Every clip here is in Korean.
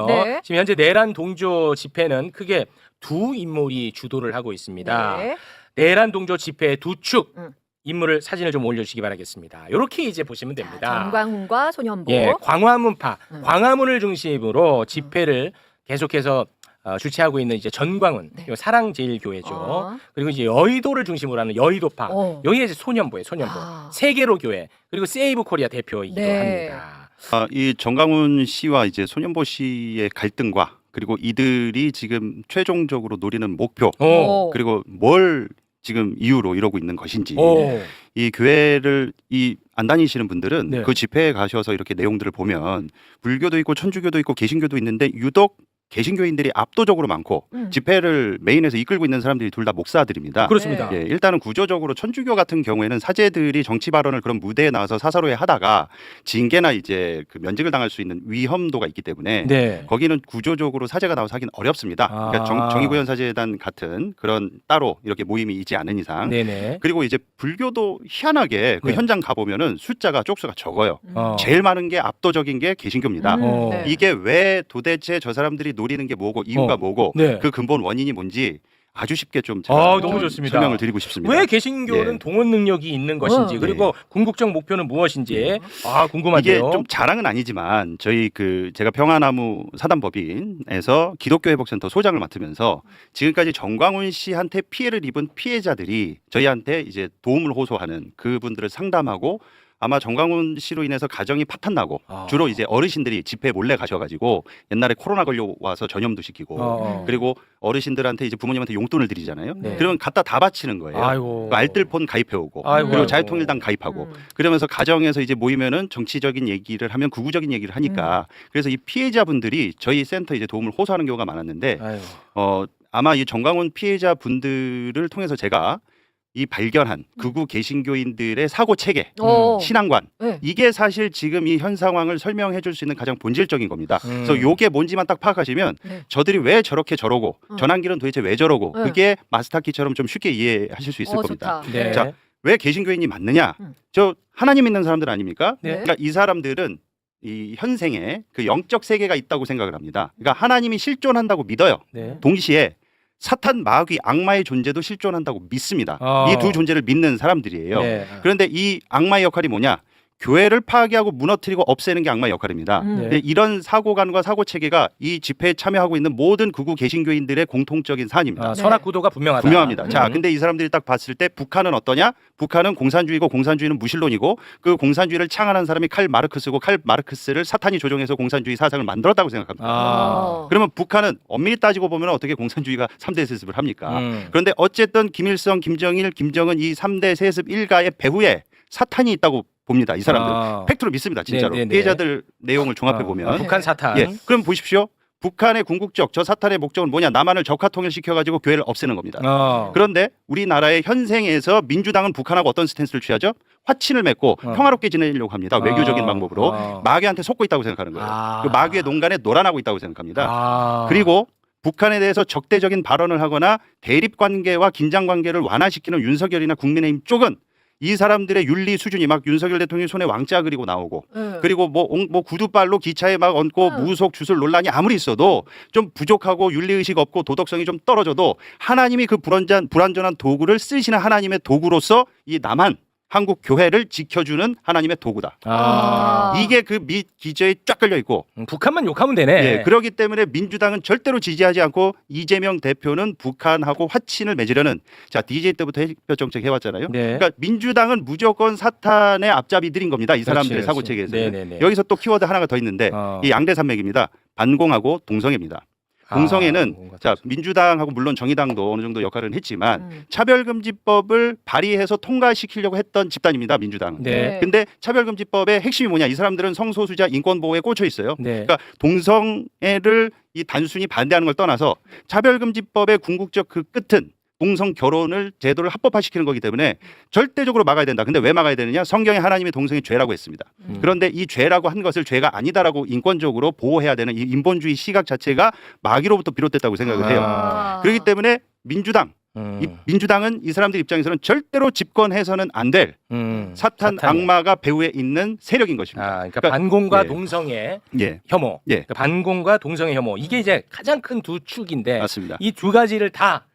네. 지금 현재 내란 동조 집회는 크게 두 인물이 주도를 하고 있습니다. 네. 내란 동조 집회의 두 축 음. 인물을 사진을 좀 올려주시기 바라겠습니다. 이렇게 이제 보시면 됩니다. 전광훈과 손현보. 예, 광화문파, 음. 광화문을 중심으로 집회를 계속해서 주최하고 있는 이제 전광훈, 네. 그리고 사랑제일교회죠. 어. 그리고 이제 여의도를 중심으로 하는 여의도파, 어. 여기에 이제 소년보예요, 소년보. 아. 세계로 교회, 그리고 세이브 코리아 대표이기도 네. 합니다. 이 정광훈 씨와 이제 손현보 씨의 갈등과 그리고 이들이 지금 최종적으로 노리는 목표 오. 그리고 뭘 지금 이유로 이러고 있는 것인지 오. 이 교회를 안 다니시는 분들은 네. 그 집회에 가셔서 이렇게 내용들을 보면 불교도 있고 천주교도 있고 개신교도 있는데 유독 개신교인들이 압도적으로 많고 집회를 메인에서 이끌고 있는 사람들이 둘 다 목사들입니다. 그렇습니다. 예, 일단은 구조적으로 천주교 같은 경우에는 사제들이 정치 발언을 그런 무대에 나와서 사사로이 하다가 징계나 이제 그 면직을 당할 수 있는 위험도가 있기 때문에 네. 거기는 구조적으로 사제가 나와서 하긴 어렵습니다. 그러니까 정의구현 사제단 같은 그런 따로 이렇게 모임이 있지 않은 이상. 네네. 그리고 이제 불교도 희한하게 그 네. 현장 가보면은 숫자가 쪽수가 적어요. 어. 제일 많은 게 압도적인 게 개신교입니다. 어. 네. 이게 왜 도대체 저 사람들이 노리는 게 뭐고 이유가 뭐고 네. 그 근본 원인이 뭔지 아주 쉽게 좀 너무 좋습니다. 설명을 드리고 싶습니다. 왜 개신교는 예. 동원 능력이 있는 것인지 네. 그리고 궁극적 목표는 무엇인지 네. 궁금한데요. 이게 좀 자랑은 아니지만 저희 제가 평화나무 사단법인에서 기독교회복센터 소장을 맡으면서 지금까지 정광훈 씨한테 피해를 입은 피해자들이 저희한테 이제 도움을 호소하는 그분들을 상담하고 아마 정광훈 씨로 인해서 가정이 파탄나고 주로 이제 어르신들이 집회 몰래 가셔가지고 옛날에 코로나 걸려와서 전염도 시키고 그리고 어르신들한테 이제 부모님한테 용돈을 드리잖아요. 네. 그러면 갖다 다 바치는 거예요. 아이고. 그 알뜰폰 가입해오고 아이고, 그리고 아이고. 자유통일당 가입하고 그러면서 가정에서 이제 모이면은 정치적인 얘기를 하면 극우적인 얘기를 하니까 그래서 이 피해자분들이 저희 센터 이제 도움을 호소하는 경우가 많았는데 아이고. 아마 이 정광훈 피해자분들을 통해서 제가 이 발견한 극우 개신교인들의 사고 체계, 신앙관 네. 이게 사실 지금 이 현 상황을 설명해 줄 수 있는 가장 본질적인 겁니다. 그래서 요게 뭔지만 딱 파악하시면 네. 저들이 왜 저렇게 저러고 전환길은 도대체 왜 저러고 네. 그게 마스터키처럼 좀 쉽게 이해하실 수 있을 겁니다. 좋다. 네. 자, 왜 개신교인이 맞느냐? 저 하나님 믿는 사람들 아닙니까? 네. 그러니까 이 사람들은 이 현생에 그 영적 세계가 있다고 생각을 합니다. 그러니까 하나님이 실존한다고 믿어요. 네. 동시에 사탄, 마귀, 악마의 존재도 실존한다고 믿습니다. 이 두 존재를 믿는 사람들이에요. 네. 그런데 이 악마의 역할이 뭐냐? 교회를 파괴하고 무너뜨리고 없애는 게 악마의 역할입니다. 네. 근데 이런 사고관과 사고 체계가 이 집회에 참여하고 있는 모든 극우 개신교인들의 공통적인 사안입니다. 선악 구도가 분명하다. 분명합니다. 자, 근데 이 사람들이 딱 봤을 때 북한은 어떠냐? 북한은 공산주의고 공산주의는 무신론이고 그 공산주의를 창안한 사람이 칼 마르크스고 칼 마르크스를 사탄이 조종해서 공산주의 사상을 만들었다고 생각합니다. 그러면 북한은 엄밀히 따지고 보면 어떻게 공산주의가 3대 세습을 합니까? 그런데 어쨌든 김일성, 김정일, 김정은 이 3대 세습 일가의 배후에 사탄이 있다고 봅니다. 이 사람들. 팩트로 믿습니다. 진짜로. 네네네. 피해자들 내용을 종합해 보면. 북한 사탄. 예. 그럼 보십시오. 북한의 궁극적 저 사탄의 목적은 뭐냐? 남한을 적화 통일시켜가지고 교회를 없애는 겁니다. 그런데 우리나라의 현생에서 민주당은 북한하고 어떤 스탠스를 취하죠? 화친을 맺고 평화롭게 지내려고 합니다. 외교적인 방법으로. 마귀한테 속고 있다고 생각하는 거예요. 그 마귀의 농간에 놀아나고 있다고 생각합니다. 그리고 북한에 대해서 적대적인 발언을 하거나 대립관계와 긴장관계를 완화시키는 윤석열이나 국민의힘 쪽은 이 사람들의 윤리 수준이 막 윤석열 대통령이 손에 왕자 그리고 나오고 그리고 뭐 구두발로 기차에 막 얹고 무속 주술 논란이 아무리 있어도 좀 부족하고 윤리의식 없고 도덕성이 좀 떨어져도 하나님이 그 불완전한 도구를 쓰시는 하나님의 도구로서 이 남한 한국 교회를 지켜주는 하나님의 도구다. 이게 그 밑 기저에 쫙 걸려 있고 북한만 욕하면 되네. 예, 그렇기 때문에 민주당은 절대로 지지하지 않고 이재명 대표는 북한하고 화친을 맺으려는 자 DJ 때부터 햇볕 정책 해왔잖아요. 네. 그러니까 민주당은 무조건 사탄의 앞잡이들인 겁니다. 이 사람들의 그렇지, 사고 그렇지. 체계에서 네네네. 여기서 또 키워드 하나가 더 있는데 이 양대산맥입니다. 반공하고 동성애입니다. 동성애는 자 민주당하고 물론 정의당도 어느 정도 역할은 했지만 차별금지법을 발의해서 통과시키려고 했던 집단입니다. 민주당은. 네. 근데 차별금지법의 핵심이 뭐냐? 이 사람들은 성소수자 인권보호에 꽂혀 있어요. 네. 그러니까 동성애를 이 단순히 반대하는 걸 떠나서 차별금지법의 궁극적 그 끝은 동성 결혼을 제도를 합법화시키는 거기 때문에 절대적으로 막아야 된다. 근데 왜 막아야 되느냐? 성경에 하나님의 동성이 죄라고 했습니다. 그런데 이 죄라고 한 것을 죄가 아니다라고 인권적으로 보호해야 되는 이 인본주의 시각 자체가 마귀로부터 비롯됐다고 생각을 해요. 그렇기 때문에 민주당 이 민주당은 이 사람들 입장에서는 절대로 집권해서는 안 될 사탄 사탄이. 악마가 배후에 있는 세력인 것입니다. 그러니까 반공과 예. 동성애 예, 혐오, 예. 그러니까 반공과 동성애 혐오 이게 이제 가장 큰 두 축인데 맞습니다. 이 두 가지를 다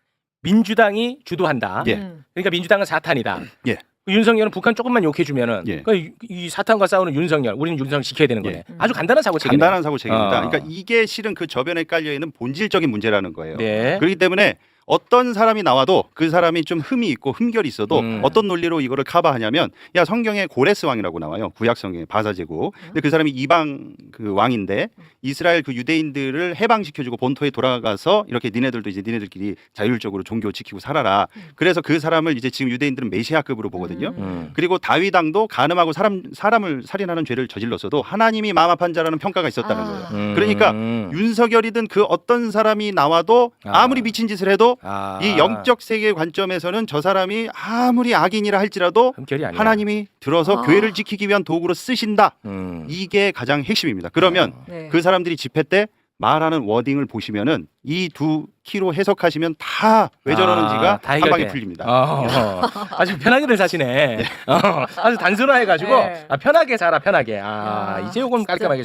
민주당이 주도한다. 예. 그러니까 민주당은 사탄이다. 예. 윤석열은 북한 조금만 욕해주면은 예. 그러니까 이 사탄과 싸우는 윤석열, 우리는 윤석열 지켜야 되는 거네. 예. 아주 간단한 사고 책이네. 간단한 사고 책입니다. 어. 그러니까 이게 실은 그 저변에 깔려 있는 본질적인 문제라는 거예요. 네. 그렇기 때문에 어떤 사람이 나와도 그 사람이 좀 흠이 있고 흠결이 있어도 어떤 논리로 이거를 커버하냐면 야 성경에 고레스 왕이라고 나와요. 구약 성경에 바사제국. 근데 그 사람이 이방 그 왕인데 이스라엘 그 유대인들을 해방시켜주고 본토에 돌아가서 이렇게 니네들도 이제 니네들끼리 자율적으로 종교 지키고 살아라. 그래서 그 사람을 이제 지금 유대인들은 메시아급으로 보거든요. 그리고 다윗 왕도 간음하고 사람을 살인하는 죄를 저질렀어도 하나님이 마음 아픈 자라는 평가가 있었다는 거예요. 그러니까 윤석열이든 그 어떤 사람이 나와도 아무리 미친 짓을 해도 이 영적 세계 관점에서는 저 사람이 아무리 악인이라 할지라도 흠결이 아니야. 하나님이 들어서 교회를 지키기 위한 도구로 쓰신다. 이게 가장 핵심입니다. 그러면 네. 그 사람들이 집회 때 말하는 워딩을 보시면은 이 두 키로 해석하시면 다 왜 저러는지가 다 한 방에 해결돼. 풀립니다. 아주 편하게들 사시네. 아주 단순화해가지고 네. 편하게 살아 편하게. 아, 이제 요건 깔끔하게.